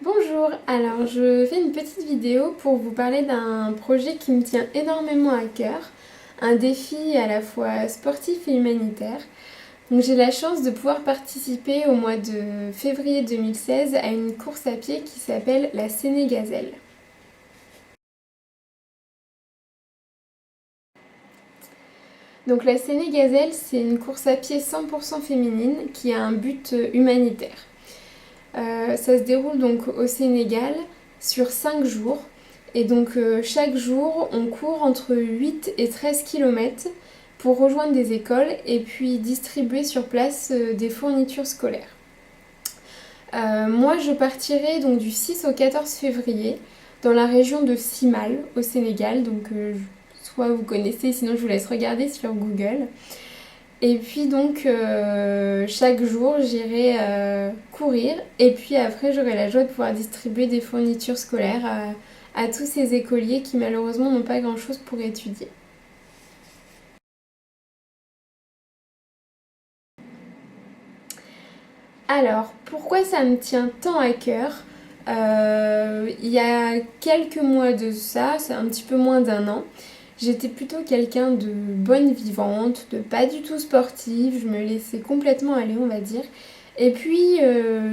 Bonjour, alors je fais une petite vidéo pour vous parler d'un projet qui me tient énormément à cœur, un défi à la fois sportif et humanitaire. Donc j'ai la chance de pouvoir participer au mois de février 2016 à une course à pied qui s'appelle la Sénégazelle. Donc la Sénégazelle, c'est une course à pied 100% féminine qui a un but humanitaire. Ça se déroule donc au Sénégal sur 5 jours. Et donc chaque jour, on court entre 8 et 13 km pour rejoindre des écoles et puis distribuer sur place des fournitures scolaires. Moi, je partirai donc du 6 au 14 février dans la région de Simal au Sénégal. Donc soit vous connaissez, sinon je vous laisse regarder sur Google. Et puis donc chaque jour j'irai courir et puis après j'aurai la joie de pouvoir distribuer des fournitures scolaires à tous ces écoliers qui malheureusement n'ont pas grand chose pour étudier. Alors pourquoi ça me tient tant à cœur? Il y a quelques mois de ça, c'est un petit peu moins d'un an, j'étais plutôt quelqu'un de bonne vivante, de pas du tout sportive, je me laissais complètement aller on va dire. Et puis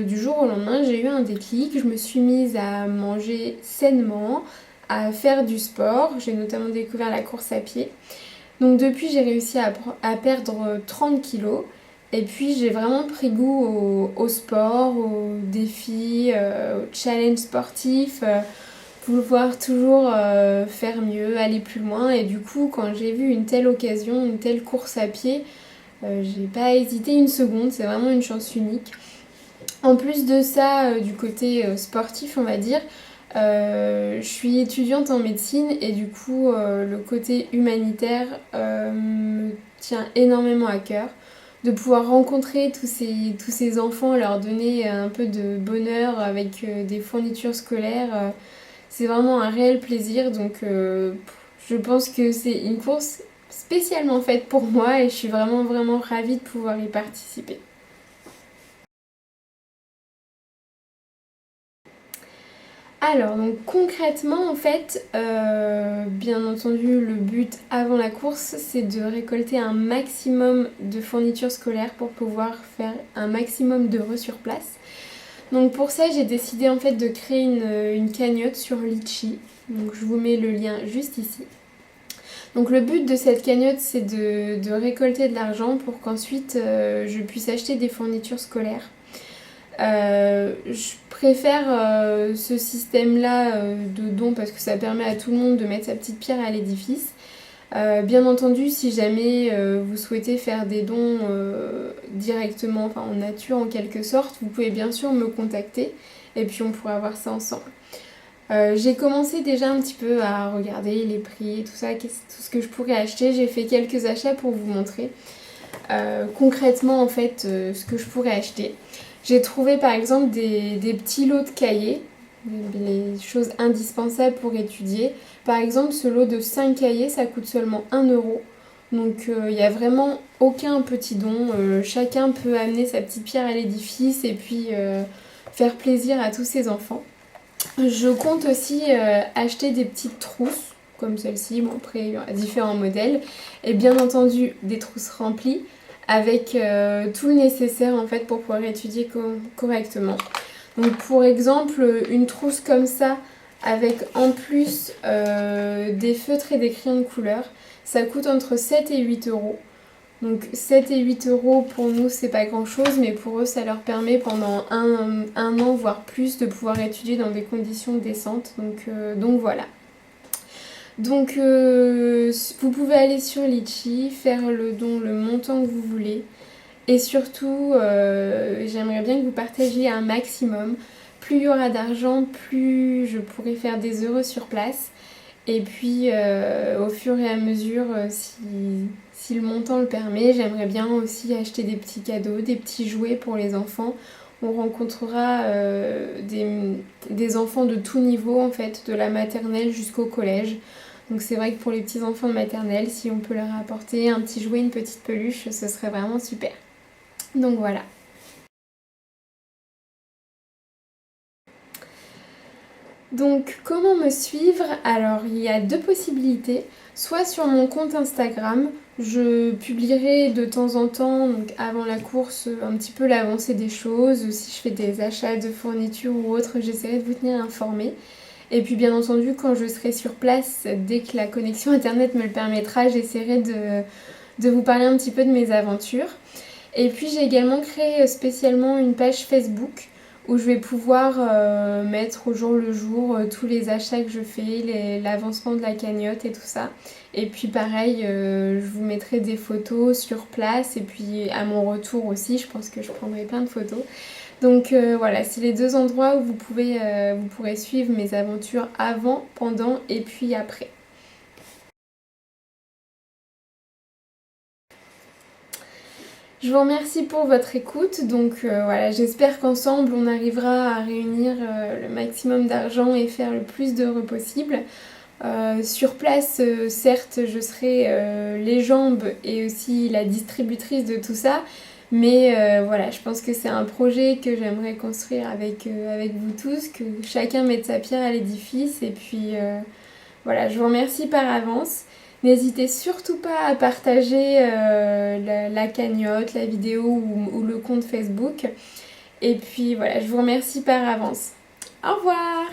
du jour au lendemain j'ai eu un déclic, je me suis mise à manger sainement, à faire du sport, j'ai notamment découvert la course à pied. Donc depuis j'ai réussi à perdre 30 kilos et puis j'ai vraiment pris goût au sport, aux défis, aux challenges sportifs. Vouloir toujours faire mieux, aller plus loin. Et du coup, quand j'ai vu une telle occasion, une telle course à pied, j'ai pas hésité une seconde, c'est vraiment une chance unique. En plus de ça, du côté sportif, on va dire, je suis étudiante en médecine et du coup, le côté humanitaire me tient énormément à cœur. De pouvoir rencontrer tous ces enfants, leur donner un peu de bonheur avec des fournitures scolaires. C'est vraiment un réel plaisir, donc je pense que c'est une course spécialement faite pour moi et je suis vraiment vraiment ravie de pouvoir y participer. Alors, donc concrètement, en fait, bien entendu, le but avant la course, c'est de récolter un maximum de fournitures scolaires pour pouvoir faire un maximum d'heureux sur place. Donc pour ça, j'ai décidé en fait de créer une cagnotte sur Litchi. Donc je vous mets le lien juste ici. Donc le but de cette cagnotte, c'est de récolter de l'argent pour qu'ensuite je puisse acheter des fournitures scolaires. Je préfère ce système-là de dons parce que ça permet à tout le monde de mettre sa petite pierre à l'édifice. Bien entendu, si jamais vous souhaitez faire des dons directement, enfin en nature en quelque sorte, vous pouvez bien sûr me contacter et puis on pourra voir ça ensemble. J'ai commencé déjà un petit peu à regarder les prix et tout ça, tout ce que je pourrais acheter. J'ai fait quelques achats pour vous montrer concrètement en fait ce que je pourrais acheter. J'ai trouvé par exemple des petits lots de cahiers, les choses indispensables pour étudier. Par exemple, ce lot de 5 cahiers, ça coûte seulement 1 euro. Donc il n'y a vraiment aucun petit don. Chacun peut amener sa petite pierre à l'édifice et puis faire plaisir à tous ses enfants. Je compte aussi acheter des petites trousses comme celle-ci. Bon, après, il y aura différents modèles. Et bien entendu, des trousses remplies avec tout le nécessaire en fait pour pouvoir étudier correctement. Donc pour exemple, une trousse comme ça avec en plus des feutres et des crayons de couleur, ça coûte entre 7 et 8 euros. Donc 7 et 8 euros pour nous c'est pas grand chose, mais pour eux ça leur permet pendant un an voire plus de pouvoir étudier dans des conditions décentes. Donc voilà. Donc vous pouvez aller sur Litchi, faire le don, le montant que vous voulez. Et surtout, j'aimerais bien que vous partagiez un maximum. Plus il y aura d'argent, plus je pourrai faire des heureux sur place. Et puis, au fur et à mesure, si le montant le permet, j'aimerais bien aussi acheter des petits cadeaux, des petits jouets pour les enfants. On rencontrera des enfants de tout niveau, en fait, de la maternelle jusqu'au collège. Donc c'est vrai que pour les petits enfants de maternelle, si on peut leur apporter un petit jouet, une petite peluche, ce serait vraiment super. Donc voilà. Donc comment me suivre? Alors il y a deux possibilités. Soit sur mon compte Instagram, je publierai de temps en temps, donc avant la course, un petit peu l'avancée des choses. Si je fais des achats de fournitures ou autre, j'essaierai de vous tenir informé. Et puis bien entendu, quand je serai sur place, dès que la connexion internet me le permettra, j'essaierai de vous parler un petit peu de mes aventures. Et puis j'ai également créé spécialement une page Facebook où je vais pouvoir mettre au jour le jour tous les achats que je fais, l'avancement de la cagnotte et tout ça. Et puis pareil, je vous mettrai des photos sur place et puis à mon retour aussi, je pense que je prendrai plein de photos. Donc voilà, c'est les deux endroits où vous pourrez suivre mes aventures avant, pendant et puis après. Je vous remercie pour votre écoute. Donc voilà, j'espère qu'ensemble on arrivera à réunir le maximum d'argent et faire le plus d'heureux possible. Sur place, certes, je serai les jambes et aussi la distributrice de tout ça. Mais voilà, je pense que c'est un projet que j'aimerais construire avec vous tous, que chacun mette sa pierre à l'édifice. Et puis voilà, je vous remercie par avance. N'hésitez surtout pas à partager la cagnotte, la vidéo ou le compte Facebook. Et puis voilà, je vous remercie par avance. Au revoir!